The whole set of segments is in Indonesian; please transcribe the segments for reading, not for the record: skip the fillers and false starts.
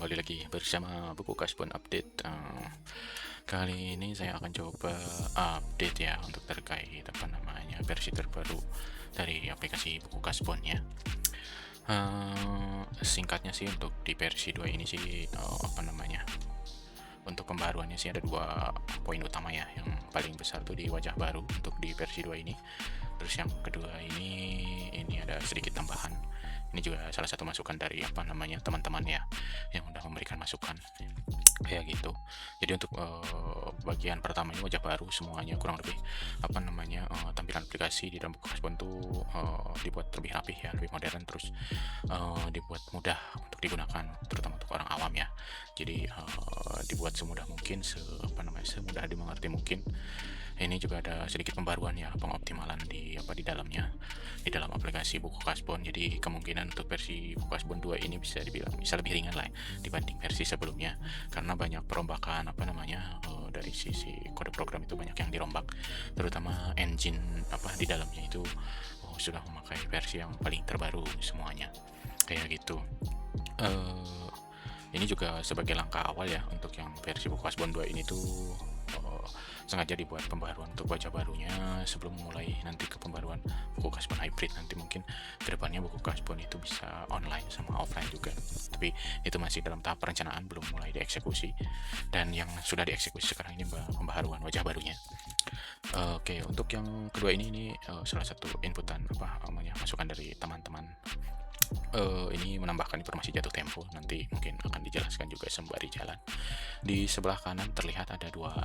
kembali lagi bersama Buku Kasbon Update. Kali ini saya akan coba update ya untuk terkait versi terbaru dari aplikasi Buku Kasbon ya. Singkatnya sih untuk di versi 2 ini sih untuk pembaruannya sih ada 2 poin utama ya. Yang paling besar tuh di wajah baru untuk di versi 2 ini. Terus yang kedua ini ada sedikit tambahan. Ini juga salah satu masukan dari teman-teman ya yang udah memberikan masukan kayak gitu. Jadi untuk bagian pertama ini wajah baru semuanya kurang lebih tampilan aplikasi di dalam Buku Kasbon tuh dibuat lebih rapih ya, lebih modern, terus dibuat mudah untuk digunakan terutama untuk orang awam ya. Jadi dibuat semudah mungkin, semudah dimengerti mungkin. Ini juga ada sedikit pembaruan ya, pengoptimalan di dalamnya, di dalam aplikasi Buku Kasbon. Jadi kemungkinan untuk versi Buku Kasbon 2 ini bisa dibilang bisa lebih ringan lah ya, dibanding versi sebelumnya, karena banyak perombakan dari sisi kode program itu banyak yang dirombak, terutama engine di dalamnya itu sudah memakai versi yang paling terbaru semuanya kayak gitu. Ini juga sebagai langkah awal ya untuk yang versi Buku Kasbon 2 ini tuh sengaja dibuat pembaruan untuk wajah barunya sebelum mulai nanti ke pembaruan Buku Kasbon Hybrid. Nanti mungkin kedepannya Buku Kasbon itu bisa online sama offline juga, tapi itu masih dalam tahap perencanaan, belum mulai dieksekusi. Dan yang sudah dieksekusi sekarang ini pembaharuan wajah barunya. Oke, untuk yang kedua ini salah satu inputan masukan dari teman-teman. Ini menambahkan informasi jatuh tempo, nanti mungkin akan dijelaskan juga sembari jalan. Di sebelah kanan terlihat ada dua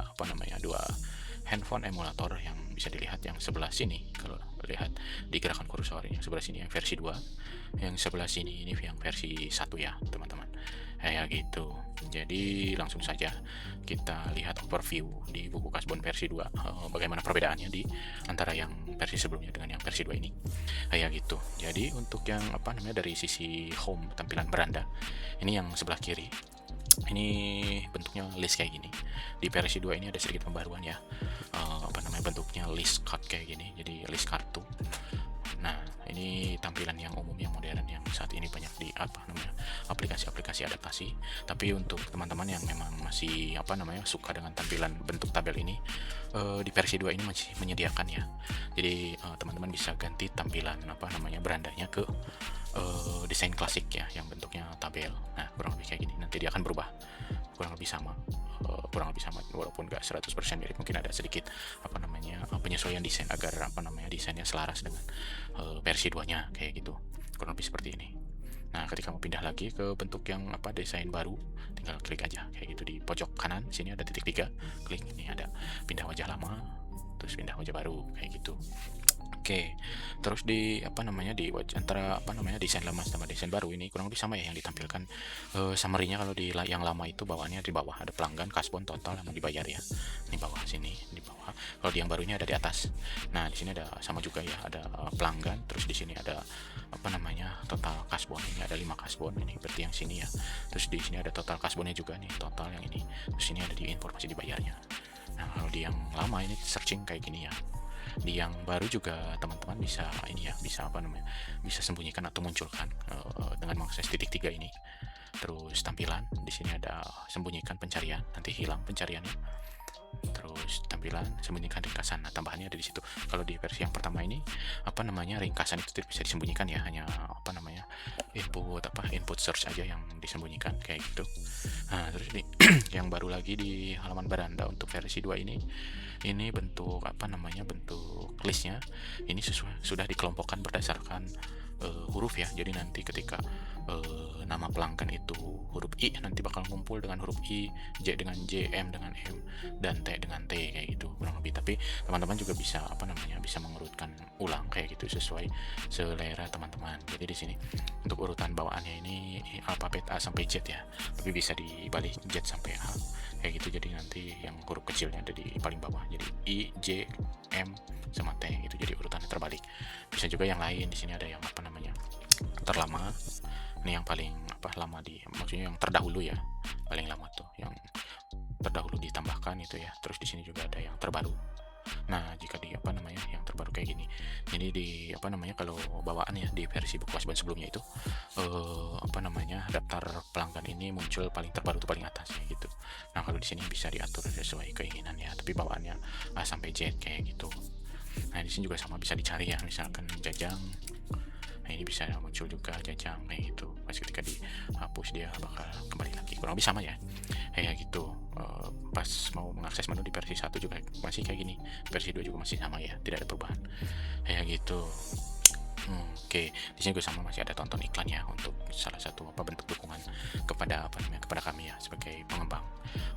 handphone emulator yang bisa dilihat. Yang sebelah sini kalau lihat di gerakan kursor, yang sebelah sini yang versi 2, yang sebelah sini ini yang versi 1 ya teman-teman, kayak gitu. Jadi langsung saja kita lihat overview di Buku Kasbon versi 2, bagaimana perbedaannya di antara yang versi sebelumnya dengan yang versi 2 ini kayak gitu. Jadi untuk yang dari sisi home, tampilan beranda, ini yang sebelah kiri ini bentuknya list kayak gini. Di versi 2 ini ada sedikit pembaruan ya, bentuknya list card kayak gini, jadi list kartu. Nah, ini tampilan yang umum, yang modern, yang saat ini banyak di aplikasi-aplikasi adaptasi. Tapi untuk teman-teman yang memang masih suka dengan tampilan bentuk tabel ini, di versi 2 ini masih menyediakan ya. Jadi teman-teman bisa ganti tampilan berandanya ke desain klasik ya, yang bentuknya tabel. Nah, kurang lebih kayak gini. Nanti dia akan berubah kurang lebih sama walaupun nggak 100% mirip, mungkin ada sedikit penyesuaian desain agar desainnya selaras dengan versi 2 nya kayak gitu, kurang lebih seperti ini. Nah, ketika mau pindah lagi ke bentuk yang desain baru, tinggal klik aja kayak gitu. Di pojok kanan sini ada titik 3, klik ini, ada pindah wajah lama terus pindah wajah baru kayak gitu. Oke, terus di antara desain lama sama desain baru ini kurang lebih sama ya yang ditampilkan. Summary-nya kalau di yang lama itu bawaannya di bawah ada pelanggan, kasbon, total yang mau dibayar ya. Ini bawah sini, di bawah. Kalau di yang baru ini ada di atas. Nah, di sini ada sama juga ya, ada pelanggan, terus di sini ada total kasbon. Ini ada 5 kasbon, ini berarti yang sini ya. Terus di sini ada total kasbonnya juga nih, total yang ini. Terus ini ada di informasi dibayarnya. Nah, kalau di yang lama ini searching kayak gini ya. Di yang baru juga teman-teman bisa bisa sembunyikan atau munculkan dengan mengakses titik 3 ini. Terus tampilan di sini ada sembunyikan pencarian, nanti hilang pencariannya. Terus tampilan sembunyikan ringkasan. Nah, tambahannya ada di situ. Kalau di versi yang pertama ini ringkasan itu tidak bisa disembunyikan ya, hanya input search aja yang disembunyikan kayak gitu. Nah, terus di yang baru lagi di halaman beranda untuk versi 2 ini bentuk bentuk listnya ini sudah dikelompokkan berdasarkan huruf ya. Jadi nanti ketika nama pelanggan itu huruf I, nanti bakal ngumpul dengan huruf I, J dengan J, M dengan M, dan T dengan T kayak gitu kurang lebih. Tapi teman-teman juga bisa bisa mengurutkan ulang kayak gitu sesuai selera teman-teman. Jadi di sini untuk urutan bawaannya ini alfabet A sampai Z ya, tapi bisa dibalik Z sampai A kayak gitu. Jadi nanti yang huruf kecilnya ada di paling bawah, jadi I, J, M sama T gitu, jadi urutannya terbalik. Bisa juga yang lain. Di sini ada yang terlama, ini yang paling lama, maksudnya yang terdahulu ya, paling lama tuh yang terdahulu ditambahkan itu ya. Terus di sini juga ada yang terbaru Nah, jika di apa namanya yang terbaru kayak gini, ini di apa namanya kalau bawaan ya di versi buku Kasbon sebelumnya itu apa namanya daftar pelanggan ini muncul paling terbaru tuh paling atas kayak gitu. Nah, kalau di sini bisa diatur sesuai keinginan ya, tapi bawaannya A sampai Z kayak gitu. Nah, di sini juga sama bisa dicari ya, misalkan Jajang. Nah, ini bisa muncul juga Jajang kayak gitu. Pas ketika dihapus dia bakal kembali lagi. Kurang lebih sama ya. Kayak gitu. Pas mau mengakses menu di versi 1 juga masih kayak gini. Versi 2 juga masih sama ya, tidak ada perubahan. Kayak gitu. Oke, di sini juga sama masih ada tonton iklan ya untuk salah satu apa bentuk dukungan kepada apa namanya kepada kami ya sebagai pengembang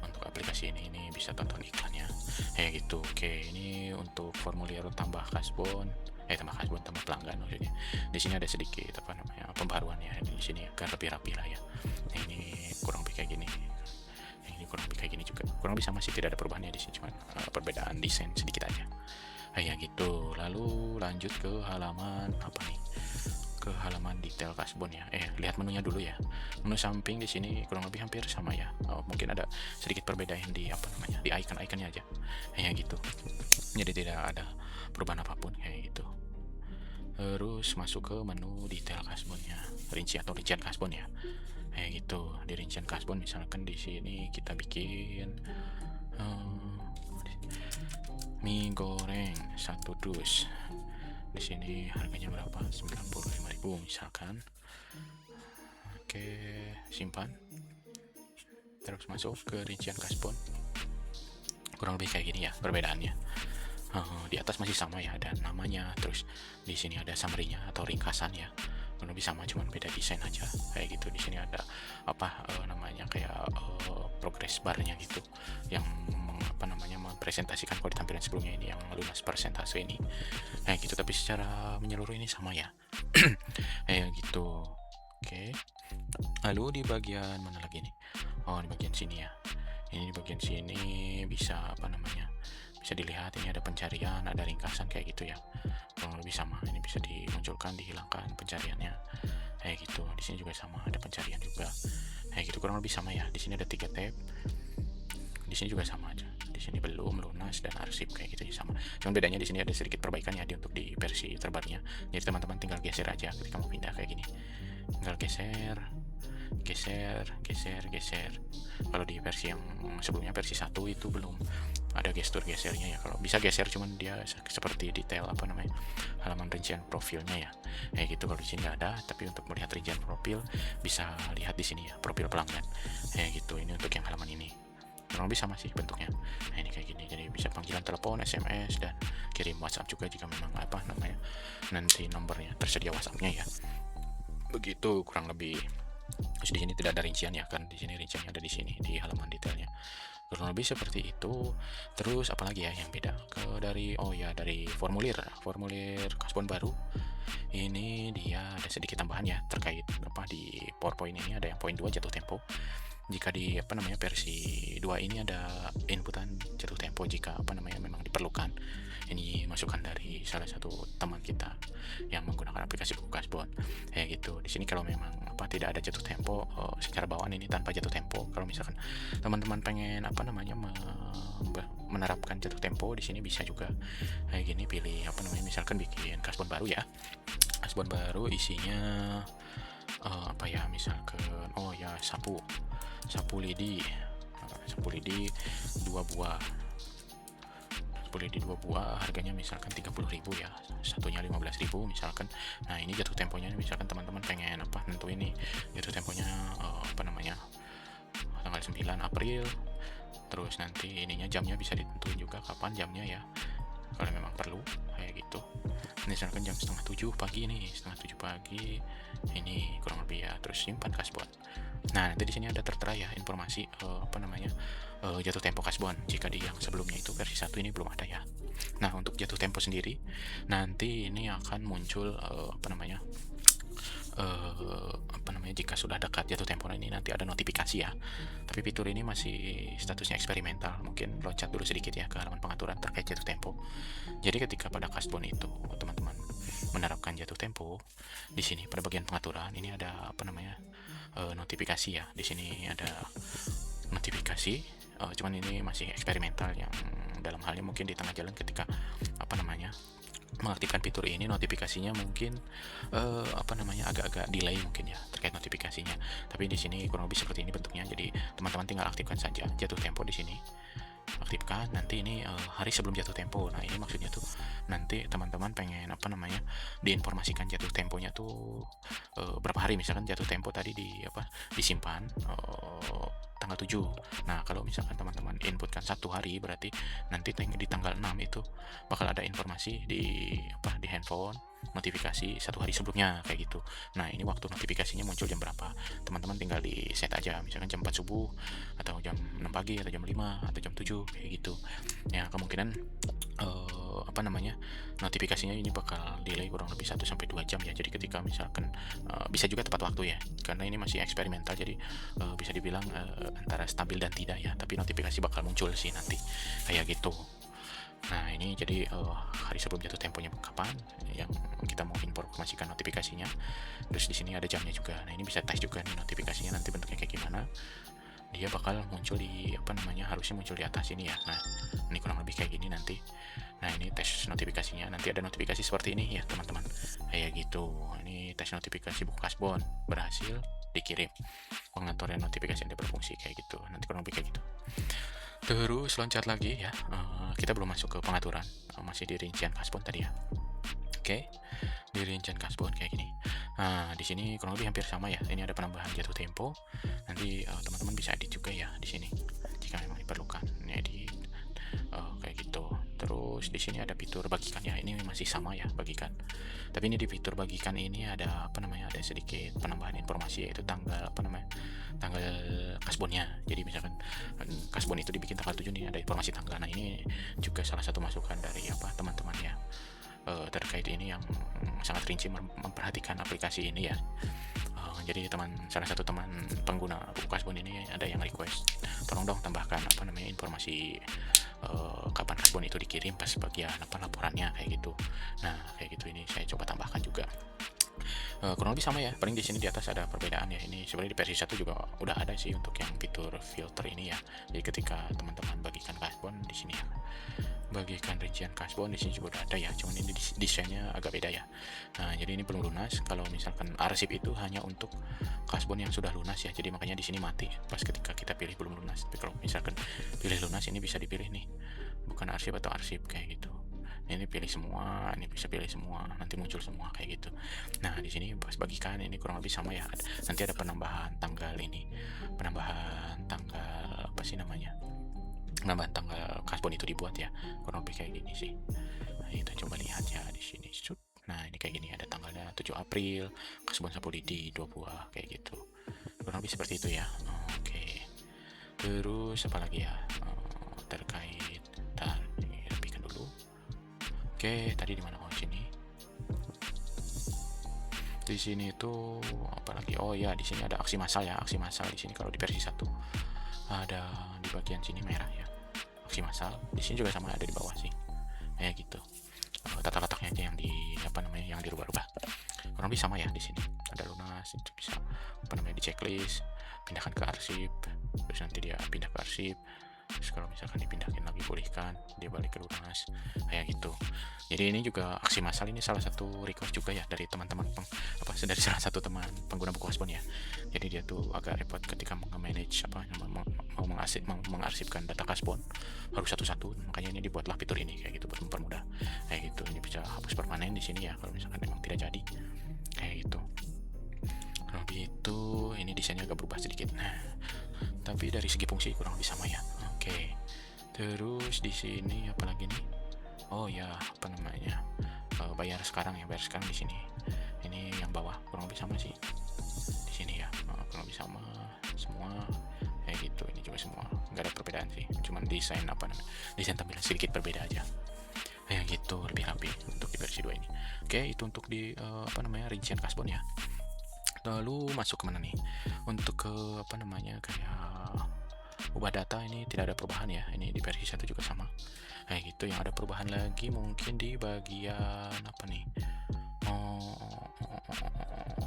untuk aplikasi ini bisa tonton iklannya kayak gitu. Oke, ini untuk formulir tambah kasbon tambah pelanggan maksudnya. Di sini ada sedikit apa namanya pembaruan ya di sini agar lebih rapi lah ya. Nah, ini kurang lebih kayak gini. Ini kurang lebih kayak gini juga. Kurang lebih sama sih, tidak ada perubahannya di sini, cuman perbedaan desain sedikit aja. Kayak gitu. Lalu lanjut ke halaman apa nih? Ke halaman detail kasbon ya. Lihat menunya dulu ya. Menu samping di sini kurang lebih hampir sama ya. Mungkin ada sedikit perbedaan di apa namanya? Di icon-iconnya aja. Kayak gitu. Jadi tidak ada perubahan apapun kayak gitu. Terus masuk ke menu detail kasbonnya. Rincian kasbon ya. Kayak gitu. Di rincian kasbon misalkan di sini kita bikin mie goreng 1 dus. Di sini harganya berapa? 95.000 misalkan. Oke, simpan. Terus masuk ke rincian kasbon. Kurang lebih kayak gini ya perbedaannya. Di atas masih sama ya, ada namanya, terus di sini ada summary-nya atau ringkasan ya. Kurang lebih sama, cuman beda desain aja kayak gitu. Di sini ada apa namanya kayak progress bar-nya gitu yang apa namanya mempresentasikan kalau di tampilan sebelumnya ini yang lunas persentase ini kayak gitu, tapi secara menyeluruh ini sama ya. Kayak gitu. Oke, lalu di bagian mana lagi nih? Di bagian sini ya. Ini di bagian sini bisa apa namanya bisa dilihat, ini ada pencarian, ada ringkasan kayak gitu ya. Kurang lebih sama, ini bisa dimunculkan, dihilangkan pencariannya kayak gitu. Di sini juga sama, ada pencarian juga kayak gitu. Kurang lebih sama ya. Di sini ada 3 tab, di sini juga sama aja. Di sini belum, lunas, dan arsip kayak gitu ya sama. Cuman bedanya di sini ada sedikit perbaikan ya untuk di versi terbarunya. Jadi teman-teman tinggal geser aja ketika mau pindah kayak gini. Tinggal geser. Kalau di versi yang sebelumnya versi 1 itu belum ada gestur gesernya ya. Kalau bisa geser cuman dia seperti detail apa namanya halaman rincian profilnya ya. Kayak gitu. Kalau di sini nggak ada, tapi untuk melihat rincian profil bisa lihat di sini ya, profil pelanggan. Kayak gitu. Ini untuk yang halaman ini. Kurang lebih sama sih bentuknya. Nah, ini kayak gini. Jadi bisa panggilan telepon, SMS, dan kirim WhatsApp juga jika memang apa namanya nanti nomornya tersedia WhatsApp-nya ya. Begitu kurang lebih. Terus di sini tidak ada rincian ya kan, di sini rinciannya ada di sini di halaman detailnya. Kurang lebih seperti itu. Terus apalagi ya yang beda dari formulir kasbon baru. Ini dia ada sedikit tambahan ya terkait apa di PowerPoint ini, ada yang poin 2 jatuh tempo. Jika di apa namanya versi 2 ini ada inputan jatuh tempo jika apa namanya memang diperlukan. Ini masukan dari salah satu teman kita yang menggunakan aplikasi buku kasbon kayak gitu. Di sini kalau memang apa tidak ada jatuh tempo, secara bawaan ini tanpa jatuh tempo. Kalau misalkan teman-teman pengen apa namanya menerapkan jatuh tempo, di sini bisa juga kayak gini. Pilih apa namanya misalkan bikin kasbon baru ya. Kasbon baru isinya apa ya, misalkan sapu lidi 2 buah. Sapu lidi 2 buah harganya misalkan 30.000 ya, satunya 15.000 misalkan. Nah, ini jatuh temponya misalkan teman-teman pengen apa nentu ini jatuh temponya apa namanya tanggal 9 April. Terus nanti ininya jamnya bisa ditentuin juga kapan jamnya ya, kalau memang perlu kayak gitu. Misalkan jam 6:30 pagi nih, 6:30 pagi ini kurang lebih ya. Terus simpan kasbon. Nah, nanti di sini ada tertera ya informasi apa namanya jatuh tempo kasbon. Jika di yang sebelumnya itu versi 1 ini belum ada ya. Nah, untuk jatuh tempo sendiri nanti ini akan muncul jika sudah dekat jatuh tempo ini nanti ada notifikasi ya. Tapi fitur ini masih statusnya eksperimental. Mungkin loncat dulu sedikit ya ke halaman pengaturan terkait jatuh tempo. Jadi ketika pada kasbon itu teman-teman menerapkan jatuh tempo, di sini pada bagian pengaturan ini ada apa namanya notifikasi ya. Di sini ada notifikasi cuman ini masih eksperimental yang dalam halnya mungkin di tengah jalan ketika apa namanya mengaktifkan fitur ini notifikasinya mungkin agak-agak delay mungkin ya terkait notifikasinya. Tapi di sini kurang lebih seperti ini bentuknya. Jadi teman-teman tinggal aktifkan saja jatuh tempo di sini. Aktifkan nanti ini hari sebelum jatuh tempo. Nah, ini maksudnya tuh nanti teman-teman pengen diinformasikan jatuh temponya tuh berapa hari, misalkan jatuh tempo tadi disimpan tanggal 7. Nah, kalau misalkan teman-teman inputkan 1 hari, berarti nanti di tanggal 6 itu bakal ada informasi di handphone notifikasi 1 hari sebelumnya kayak gitu. Nah, ini waktu notifikasinya muncul jam berapa, teman-teman tinggal di set aja, misalkan jam 4 subuh atau jam 6 pagi atau jam 5 atau jam 7 kayak gitu ya. Kemungkinan notifikasinya ini bakal delay kurang lebih 1 sampai 2 jam ya. Jadi ketika misalkan bisa juga tepat waktu ya, karena ini masih eksperimental, jadi bisa dibilang antara stabil dan tidak ya, tapi notifikasi bakal muncul sih nanti kayak gitu. Nah, ini jadi hari sebelum jatuh temponya kapan yang kita mau informasikan notifikasinya. Terus di sini ada jamnya juga. Nah, ini bisa tes juga nih notifikasinya nanti bentuknya kayak gimana. Dia bakal muncul harusnya muncul di atas ini ya. Nah, ini kurang lebih kayak gini nanti. Nah, ini tes notifikasinya, nanti ada notifikasi seperti ini ya teman-teman, kayak gitu. Ini tes notifikasi buku kasbon berhasil dikirim, pengaturan notifikasi yang berfungsi kayak gitu, nanti kurang lebih kayak gitu. Terus loncat lagi ya, kita belum masuk ke pengaturan, masih di rincian kasbon tadi ya. Oke, di rincian kasbon kayak gini. Nah, di sini kurang lebih hampir sama ya. Ini ada penambahan jatuh tempo. Nanti teman-teman bisa edit juga ya di sini jika memang diperlukan. Ini edit kayak gitu. Terus di sini ada fitur bagikan ya. Ini masih sama ya, bagikan. Tapi ini di fitur bagikan ini ada ada sedikit penambahan informasi, yaitu tanggal tanggal kasbonnya. Jadi misalkan kasbon itu dibikin tanggal 7 nih, ada informasi tanggal. Nah, ini juga salah satu masukan dari teman-teman ya. Terkait ini yang sangat rinci memperhatikan aplikasi ini ya. Jadi salah satu teman pengguna buku kasbon ini ada yang request, tolong dong tambahkan informasi kapan kasbon itu dikirim pas bagian laporannya kayak gitu. Nah, kayak gitu, ini saya coba tambahkan juga. Kurang lebih sama ya, paling di sini di atas ada perbedaan ya. Ini sebenarnya di versi 1 juga udah ada sih untuk yang fitur filter ini ya. Jadi ketika teman-teman bagikan kasbon di sini ya, bagikan rincian kasbon di sini juga udah ada ya, cuman ini desainnya agak beda ya. Nah, jadi ini belum lunas. Kalau misalkan arsip itu hanya untuk kasbon yang sudah lunas ya, jadi makanya di sini mati pas ketika kita pilih belum lunas. Tapi kalau misalkan pilih lunas, ini bisa dipilih nih, bukan arsip atau arsip kayak gitu. Ini pilih semua, ini bisa pilih semua, nanti muncul semua kayak gitu. Nah, di sini pas bagikan ini kurang lebih sama ya. Nanti ada penambahan tanggal penambahan tanggal penambahan tanggal kasbon itu dibuat ya, kurang lebih kayak gini sih. Nah, kita coba lihat ya di sini. Nah, ini kayak gini, ada tanggalnya 7 April, kasbon sapu lidi 2 buah kayak gitu. Kurang lebih seperti itu ya. Oke. Terus apa lagi ya? Terkait ini rapikan dulu. Oke, tadi di mana? Sini. Di sini tuh apalagi? Oh ya, di sini ada aksi massal ya. Aksi massal di sini kalau di versi 1 ada di bagian sini merah ya. Aksi massal di sini juga sama, ada di bawah sih. Kayak gitu. Tata-letaknya aja yang yang dirubah-rubah. Kurang lebih sama ya di sini. Ada lunas, itu bisa di checklist, pindahkan ke arsip, terus nanti dia pindah ke arsip. Terus kalau misalkan dipindahkan lagi, pulihkan, dia balik ke lunas kayak gitu. Jadi ini juga aksi massal, ini salah satu request juga ya dari teman-teman dari salah satu teman pengguna buku kasbon ya. Jadi dia tuh agak repot ketika manage mau mengarsipkan data kasbon, harus satu-satu. Makanya ini dibuatlah fitur ini kayak gitu buat mempermudah kayak gitu. Ini bisa hapus permanen di sini ya kalau misalkan memang tidak jadi kayak gitu. Kalau gitu ini desainnya agak berubah sedikit. Nah, tapi dari segi fungsi kurang lebih sama ya. Oke. Terus di sini apalagi nih? Oh ya, bayar sekarang di sini. Ini yang bawah kurang lebih sama sih. Di sini ya, kurang lebih sama semua kayak gitu. Ini juga semua nggak ada perbedaan sih. Cuman desain tampilan sedikit berbeda aja. Kayak gitu, lebih rapi untuk di versi 2 ini. Oke, itu untuk di rincian kasbon ya. Lalu masuk kemana nih? Untuk ke kayak ubah data, ini tidak ada perubahan ya. Ini di versi 1 juga sama kayak gitu. Yang ada perubahan lagi mungkin di bagian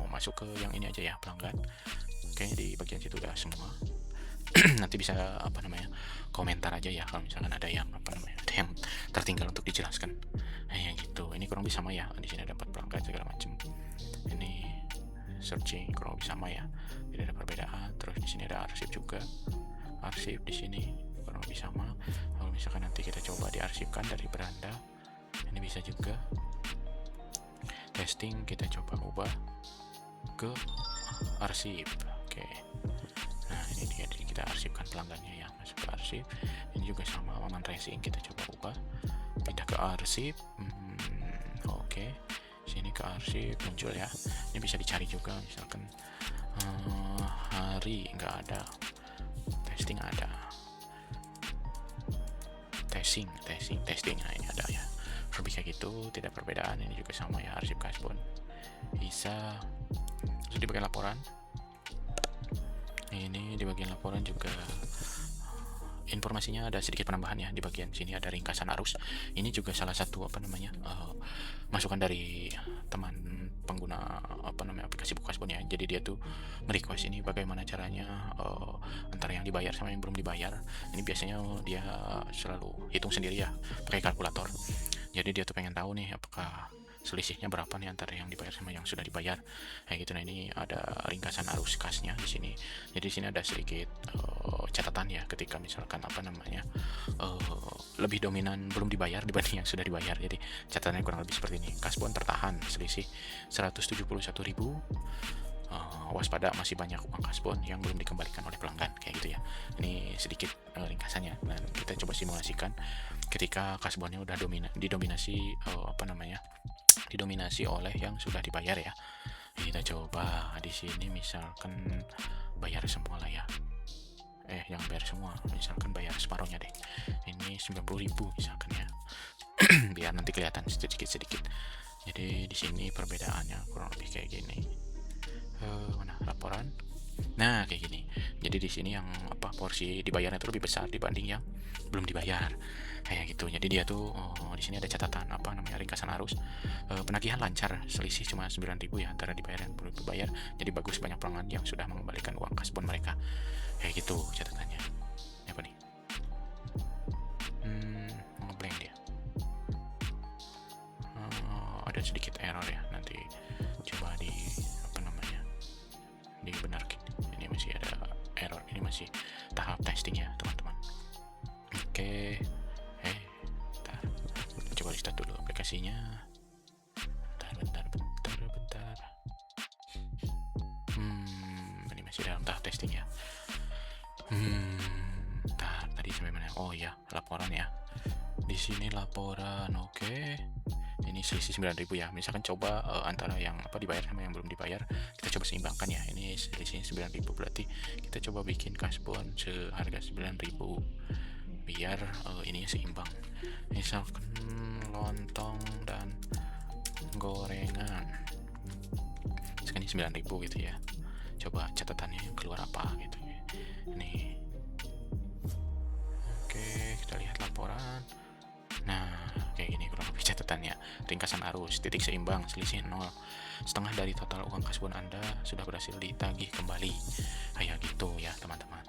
masuk ke yang ini aja ya, pelanggan. Oke, di bagian situ udah semua. Nanti bisa komentar aja ya kalau misalkan ada yang apa namanya, ada yang tertinggal untuk dijelaskan. Nah yang gitu, ini kurang lebih sama ya. Di sini ada 4 perangkat segala macam. Ini searching kurang lebih sama ya, tidak ada perbedaan. Terus di sini ada arsip juga, arsip di sini kurang lebih sama. Kalau misalkan nanti kita coba diarsipkan dari beranda, ini bisa juga. Testing kita coba ubah ke arsip. Oke, nah ini dia, jadi kita arsipkan pelanggannya ya, masuk ke arsip. Ini juga sama, aman racing kita coba ubah pindah ke arsip. Oke, sini ke arsip muncul ya. Ini bisa dicari juga, misalkan hari nggak ada, testing ada, testing, nah ini ada ya. Lebih kayak gitu, tidak perbedaan. Ini juga sama ya, arsip kasbon bisa. Terus di bagian laporan, ini di bagian laporan juga informasinya ada sedikit penambahan ya. Di bagian sini ada ringkasan arus. Ini juga salah satu apa namanya, masukan dari teman pengguna apa namanya aplikasi buku kasbon ya. Jadi dia tuh merequest ini bagaimana caranya antara yang dibayar sama yang belum dibayar. Ini biasanya dia selalu hitung sendiri ya pakai kalkulator. Jadi dia tuh pengen tahu nih apakah selisihnya berapa nih antara yang dibayar sama yang sudah dibayar, kayak gitu. Nah ini ada ringkasan arus kasnya di sini. Jadi di sini ada sedikit catatan ya, ketika misalkan apa namanya lebih dominan belum dibayar dibanding yang sudah dibayar. Jadi catatannya kurang lebih seperti ini: kasbon tertahan selisih 171.000, waspada masih banyak uang kasbon yang belum dikembalikan oleh pelanggan, kayak gitu ya. Ini sedikit ringkasannya. Dan kita coba simulasikan ketika kasbonnya udah didominasi oleh yang sudah dibayar ya. Kita coba di sini misalkan bayar semua lah ya. Yang bayar semua, misalkan bayar separuhnya deh. Ini 90.000 misalkan ya. Biar nanti kelihatan sedikit-sedikit. Jadi di sini perbedaannya kurang lebih kayak gini. Mana laporan? Nah kayak gini. Jadi di sini yang porsi dibayarnya itu lebih besar dibanding yang belum dibayar, kayak gitu. Jadi dia tuh di sini ada catatan ringkasan arus, penagihan lancar, selisih cuma 9.000 ya antara dibayar dan belum dibayar. Jadi bagus, banyak pelanggan yang sudah mengembalikan uang kasbon mereka, kayak gitu catatannya. Apa nih? Ngeblank dia. Ada sedikit error ya, nanti coba dibenarkan. Ini masih ada error, ini masih tahap testing ya teman-teman. Oke, bentar. Coba restart dulu aplikasinya. Bentar. Ini masih dalam tahap testing ya. Bentar, tadi sampai mana? Oh ya, laporan ya. Di sini laporan, oke. Ini selisih 9.000 ya. Misalkan coba antara yang dibayar sama yang belum dibayar, kita coba seimbangkan ya. Ini selisih 9.000, berarti kita coba bikin kasbon seharga 9.000 biar ininya seimbang. Misalkan lontong dan gorengan sekarang 9.000 gitu ya. Coba catatannya yang keluar apa gitu. Nih. Oke, kita lihat laporan. Nah, kayak gini kurang lebih catatannya. Ringkasan arus, titik seimbang, selisih 0. Setengah dari total uang kasbon Anda sudah berhasil ditagih kembali. Kayak gitu ya, teman-teman.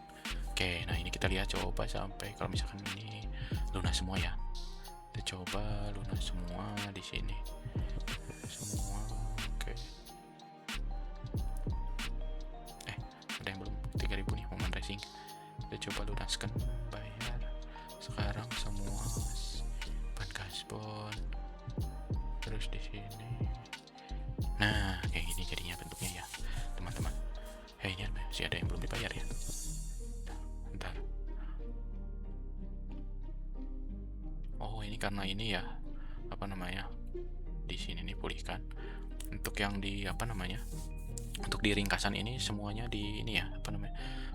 Oke, nah ini kita lihat coba sampai kalau misalkan ini lunas semua ya. Kita coba lunas semua di sini. Semua, oke. Ada yang belum 3.000 nih, momen racing. Kita coba lunaskan, bayar sekarang semua kasbon. Terus di sini. Nah, kayak gini jadinya bentuknya ya, teman-teman. Ini masih ada yang belum dibayar ya. Bentar. Oh, ini karena ini ya. Di sini nih pulihkan. Untuk yang di untuk di ringkasan ini semuanya di ini ya,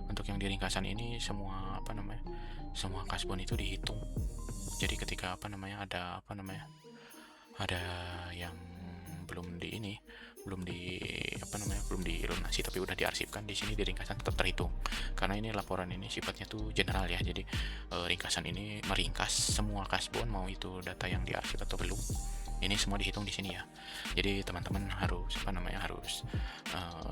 Untuk yang di ringkasan ini semua semua kasbon itu dihitung. Jadi ketika ada yang belum dilunasi tapi udah diarsipkan, di sini di ringkasan tetap terhitung. Karena ini laporan ini sifatnya tuh general ya. Jadi ringkasan ini meringkas semua kasbon, mau itu data yang diarsip atau belum. ini semua dihitung di sini ya. Jadi teman-teman harus harus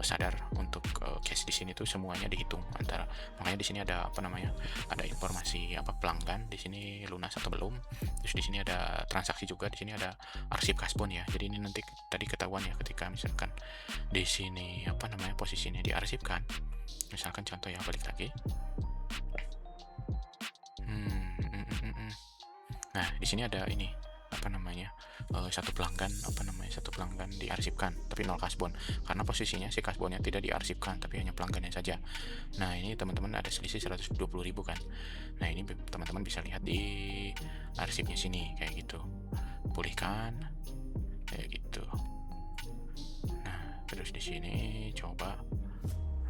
sadar untuk cash di sini tuh semuanya dihitung antara, makanya di sini ada ada informasi pelanggan di sini lunas atau belum. Terus di sini ada transaksi juga, di sini ada arsip kasbon ya. Jadi ini nanti tadi ketahuan ya ketika misalkan di sini posisinya diarsipkan. Misalkan contoh ya, balik lagi. Nah, di sini ada ini satu pelanggan diarsipkan tapi 0 kasbon, karena posisinya si kasbonnya tidak diarsipkan tapi hanya pelanggannya saja. Nah, ini teman-teman ada selisih 120.000 kan. Nah, ini teman-teman bisa lihat di arsipnya sini kayak gitu, pulihkan kayak gitu. Nah, terus di sini coba,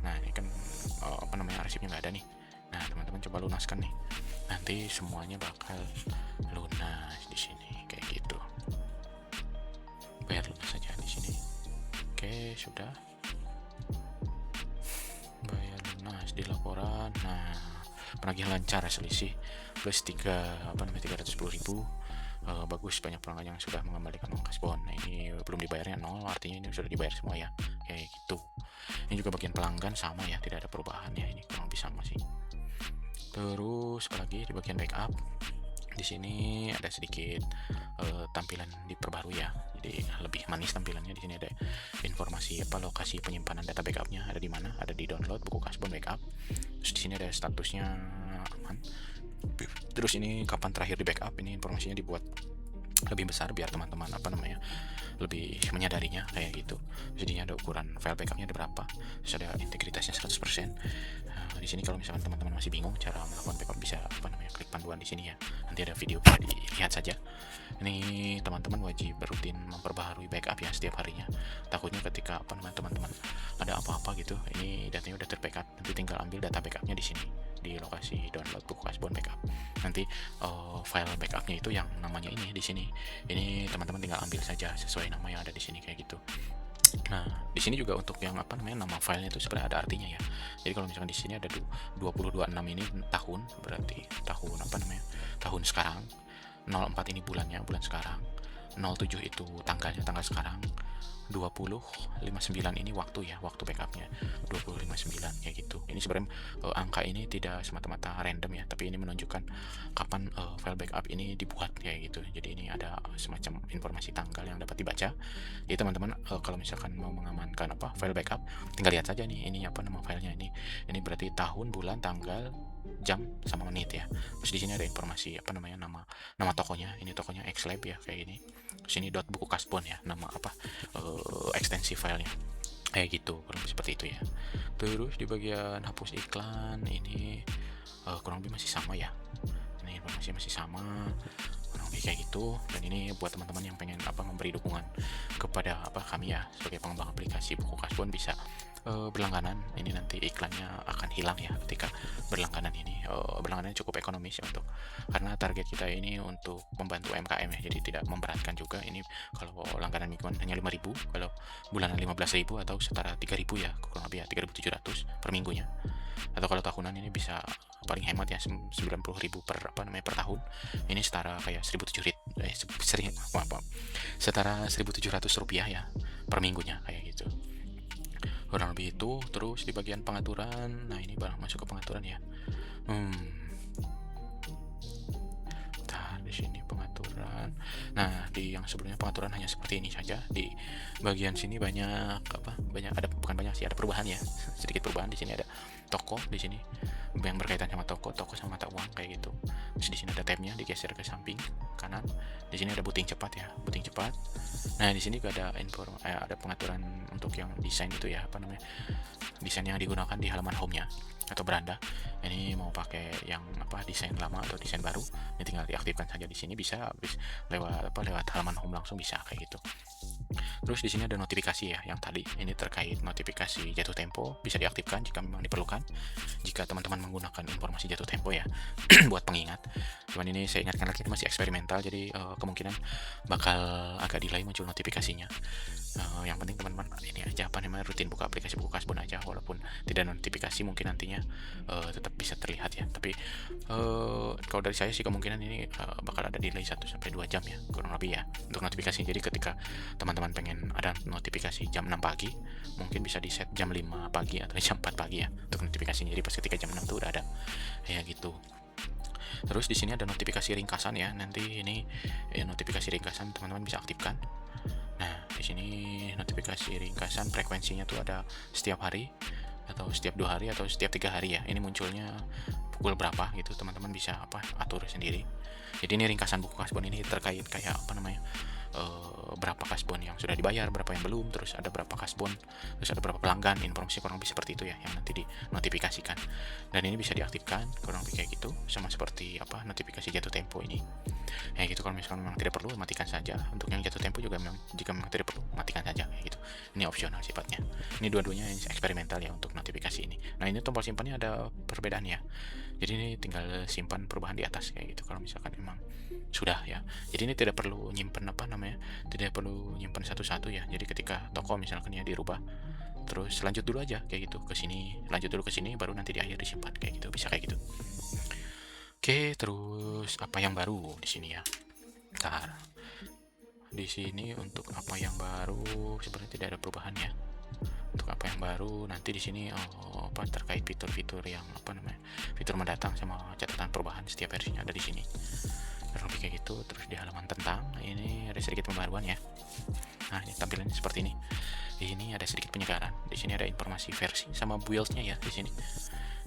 nah ini kan arsipnya nggak ada nih. Nah, teman-teman coba lunaskan nih, nanti semuanya bakal lunas di sini kayak gitu. Bayar lunas saja di sini. Oke, sudah. Bayar lunas di laporan. Nah, penagihan lancar, selisih plus 310.000. Bagus, banyak pelanggan yang sudah mengembalikan uang kasbon. Nah, ini belum dibayarnya 0, artinya ini sudah dibayar semua ya, kayak gitu. Ini juga bagian pelanggan sama ya, tidak ada perubahan ya, ini kurang lebih sama sih. Terus apalagi di bagian backup, di sini ada sedikit tampilan diperbarui ya, jadi lebih manis tampilannya. Di sini ada informasi lokasi penyimpanan data backupnya ada di mana, ada di download buku kasbon backup. Terus di sini ada statusnya aman. Terus ini kapan terakhir di backup, ini informasinya dibuat lebih besar biar teman-teman lebih menyadarinya kayak gitu. Jadinya ada ukuran file backupnya ada berapa, terus ada integritasnya 100%. Di sini kalau misalkan teman-teman masih bingung cara melakukan backup, bisa klik panduan di sini ya, nanti ada video bisa dilihat saja. Ini teman-teman wajib rutin memperbaharui backup ya setiap harinya. Takutnya ketika teman-teman ada apa-apa gitu, ini datanya udah terbackup, nanti tinggal ambil data backupnya di sini di lokasi download buku kasbon backup. Nanti file backupnya itu yang namanya ini di sini. Ini teman-teman tinggal ambil saja sesuai nama yang ada di sini kayak gitu. Nah, di sini juga untuk yang nama filenya itu sebenarnya ada artinya ya. Jadi kalau misalkan di sini ada 2026 ini tahun, berarti tahun tahun sekarang. 04 ini bulan sekarang. 07 itu tanggal sekarang. 2059 ini waktu backupnya 2059 kayak gitu. Ini sebenarnya angka ini tidak semata-mata random ya, tapi ini menunjukkan kapan file backup ini dibuat kayak gitu. Jadi ini ada semacam informasi tanggal yang dapat dibaca. Jadi teman-teman kalau misalkan mau mengamankan file backup, tinggal lihat saja nih ini nama filenya ini berarti tahun, bulan, tanggal, jam sama menit ya. Terus di sini ada informasi nama tokonya. Ini tokonya Xlab ya kayak gini. Sini buku kasbon ya, nama ekstensi filenya kayak gitu, kurang lebih seperti itu ya. Terus di bagian hapus iklan ini kurang lebih masih sama ya. Ini informasi masih sama kurang lebih kayak gitu. Dan ini buat teman-teman yang pengen memberi dukungan kepada kami ya sebagai pengembang aplikasi buku kasbon, bisa berlangganan. Ini nanti iklannya akan hilang ya ketika berlangganan. Ini berlangganannya cukup ekonomis ya, karena target kita ini untuk membantu UMKM ya, jadi tidak memberatkan juga. Ini kalau langganan mingguan hanya 5.000, kalau bulanan 15.000 atau setara 3.000 ya, kurang lebih ya 3.700 per minggunya. Atau kalau tahunan ini bisa paling hemat ya 90.000 per tahun. Ini setara kayak setara 1.700 rupiah ya per minggunya kayak gitu, kurang lebih itu. Terus di bagian pengaturan, nah ini masuk ke pengaturan ya. Di sini pengaturan. Nah, di yang sebelumnya pengaturan hanya seperti ini saja. Di bagian sini banyak ada perubahan ya. Sedikit perubahan. Di sini ada toko, di sini yang berkaitan sama toko sama mata uang kayak gitu. Terus di sini ada tabnya, digeser ke samping kanan. Di sini ada booting cepat ya, booting cepat. Nah, di sini juga ada pengaturan untuk yang desain itu ya, desain yang digunakan di halaman home-nya atau beranda. Ini mau pakai yang desain lama atau desain baru, ini tinggal diaktifkan saja di sini, bisa lewat halaman home langsung bisa kayak gitu. Terus di sini ada notifikasi ya, yang tadi ini terkait notifikasi jatuh tempo, bisa diaktifkan jika memang diperlukan. Jika teman-teman menggunakan informasi jatuh tempo ya buat pengingat. Cuman ini saya ingatkan lagi, ini masih eksperimental, jadi kemungkinan bakal agak delay muncul notifikasinya. Yang penting teman-teman ini aja rutin buka aplikasi buku kasbon aja, walaupun tidak notifikasi, mungkin nantinya tetap bisa terlihat ya. Tapi kalau dari saya sih kemungkinan ini bakal ada delay 1 sampai 2 jam ya kurang lebih ya untuk notifikasi. Jadi ketika teman-teman pengen ada notifikasi jam 6 pagi, mungkin bisa di set jam 5 pagi atau jam 4 pagi ya untuk notifikasinya. Jadi pas ketika jam 6 tuh udah ada ya gitu. Terus di sini ada notifikasi ringkasan ya. Nanti ini notifikasi ringkasan teman-teman bisa aktifkan. Nah, di sini notifikasi ringkasan frekuensinya tuh ada setiap hari atau setiap 2 hari atau setiap 3 hari ya. Ini munculnya pukul berapa gitu, teman-teman bisa atur sendiri. Jadi ini ringkasan buku kasbon ini terkait kayak berapa kasbon yang sudah dibayar, berapa yang belum, terus ada berapa kasbon, terus ada berapa pelanggan, informasi kurang lebih seperti itu ya yang nanti dinotifikasikan. Dan ini bisa diaktifkan kurang lebih kayak gitu, sama seperti notifikasi jatuh tempo ini. Ya gitu, kalau misalkan memang tidak perlu matikan saja. Untuk yang jatuh tempo juga memang jika memang tidak perlu matikan saja kayak gitu. Ini opsional sifatnya. Ini dua-duanya eksperimental ya untuk notifikasi ini. Nah, ini tombol simpannya ada perbedaan ya. Jadi ini tinggal simpan perubahan di atas kayak gitu kalau misalkan memang sudah ya. Jadi ini tidak perlu nyimpen tidak perlu nyimpen satu-satu ya. Jadi ketika toko misalkan ya dirubah, terus lanjut dulu aja kayak gitu ke sini, lanjut dulu ke sini, baru nanti di akhir disimpan kayak gitu, bisa kayak gitu. Oke, terus apa yang baru di sini ya? Bentar. Di sini untuk apa yang baru sebenarnya tidak ada perubahan ya. Untuk apa yang baru nanti di sini terkait fitur-fitur yang fitur mendatang sama catatan perubahan setiap versinya ada di sini. Lebih kayak gitu. Terus di halaman tentang ini ada sedikit pembaruan ya. Nah, ini tampilannya seperti ini. Ini ada sedikit penyegaran. Di sini ada informasi versi sama build-nya ya di sini.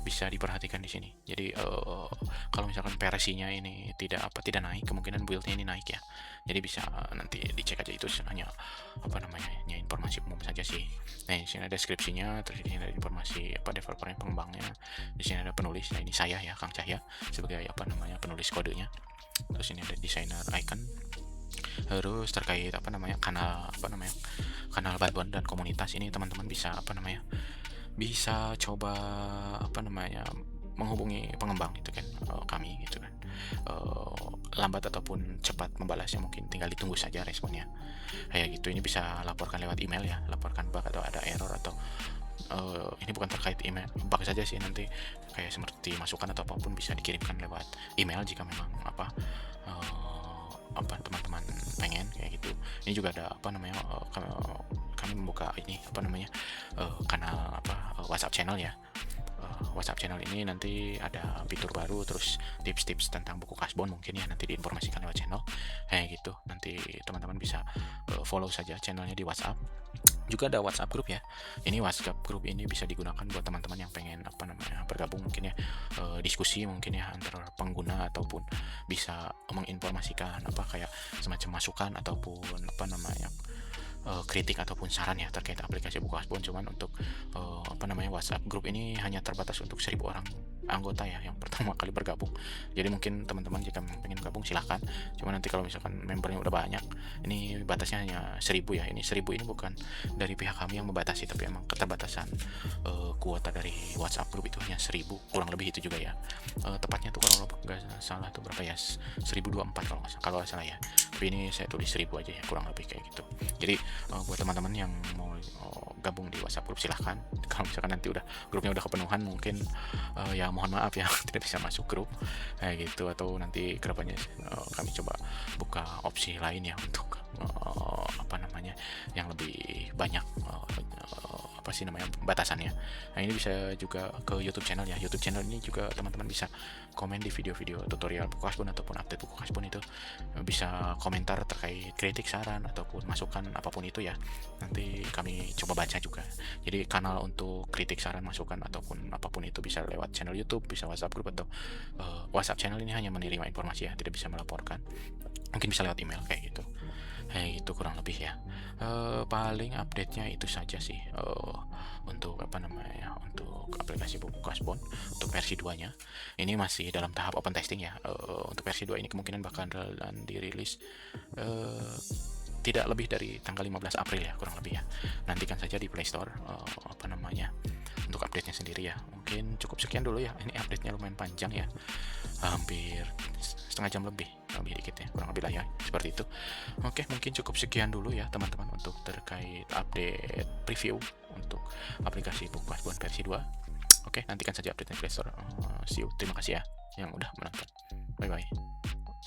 Bisa diperhatikan di sini. Jadi kalau misalkan versinya ini tidak naik, kemungkinan build-nya ini naik ya. Jadi bisa nanti dicek aja, itu hanya informasi umum saja sih. Nah, di sini ada deskripsinya, terus di sini ada informasi developernya, pengembangnya. Di sini ada penulis. Nah, ini saya ya, Kang Cahya sebagai penulis kodenya. Terus ini ada desainer icon. Terus terkait kanal bantuan dan komunitas ini teman-teman bisa bisa coba menghubungi pengembang gitu kan, kami gitu kan. Lambat ataupun cepat membalasnya mungkin tinggal ditunggu saja responnya kayak gitu. Ini bisa laporkan lewat email ya, laporkan bug atau ada error atau ini bukan terkait email bug saja sih, nanti kayak seperti masukan atau apapun bisa dikirimkan lewat email jika memang teman-teman pengen kayak gitu. Ini juga ada kami membuka ini kanal WhatsApp channel ya. WhatsApp channel ini nanti ada fitur baru, terus tips-tips tentang buku kasbon mungkin ya nanti diinformasikan lewat channel kayak gitu. Nanti teman-teman bisa follow saja channelnya di WhatsApp. Juga ada WhatsApp group ya. Ini WhatsApp group ini bisa digunakan buat teman-teman yang pengen bergabung mungkin ya, diskusi mungkin ya antar pengguna, ataupun bisa menginformasikan kayak semacam masukan ataupun kritik ataupun saran ya terkait aplikasi buku kasbon. Cuman untuk WhatsApp group ini hanya terbatas untuk 1000 orang anggota ya yang pertama kali bergabung. Jadi mungkin teman-teman jika pengen gabung silahkan. Cuman nanti kalau misalkan membernya udah banyak, ini batasnya hanya 1000 ya. Ini 1000 ini bukan dari pihak kami yang membatasi, tapi emang keterbatasan kuota dari WhatsApp group itu hanya 1000, kurang lebih itu juga ya. Tepatnya tuh kalau nggak salah tuh berapa ya, 1024 kalau nggak salah ya. Tapi ini saya tulis 1000 aja ya, kurang lebih kayak gitu. Jadi buat teman-teman yang mau gabung di WhatsApp group silahkan. Kalau misalkan nanti grupnya udah kepenuhan, mungkin ya mohon maaf ya tidak bisa masuk grup kayak gitu, atau nanti kedepannya kami coba buka opsi lain ya untuk yang lebih banyak batasannya. Nah, ini bisa juga ke YouTube channel ya. YouTube channel ini juga teman-teman bisa komen di video-video tutorial buku kasbon ataupun update buku kasbon, itu bisa komentar terkait kritik, saran ataupun masukan apapun itu ya. Nanti kami coba baca juga. Jadi kanal untuk kritik, saran, masukan ataupun apapun itu bisa lewat channel YouTube, bisa WhatsApp group, atau WhatsApp channel ini hanya menerima informasi ya, tidak bisa melaporkan. Mungkin bisa lewat email kayak gitu. Itu kurang lebih ya. Paling update-nya itu saja sih untuk untuk aplikasi buku kasbon untuk versi 2-nya. Ini masih dalam tahap open testing ya. Untuk versi 2 ini kemungkinan bakalan dirilis tidak lebih dari tanggal 15 April ya, kurang lebih ya. Nantikan saja di Play Store untuk update-nya sendiri ya. Mungkin cukup sekian dulu ya. Ini update-nya lumayan panjang ya, hampir setengah jam lebih dikit ya, kurang lebih lah ya, seperti itu. Oke, mungkin cukup sekian dulu ya teman-teman untuk terkait update preview untuk aplikasi buku kasbon versi 2. Oke, nantikan saja update-nya Play Store. See you. Terima kasih ya yang udah menonton. Bye bye.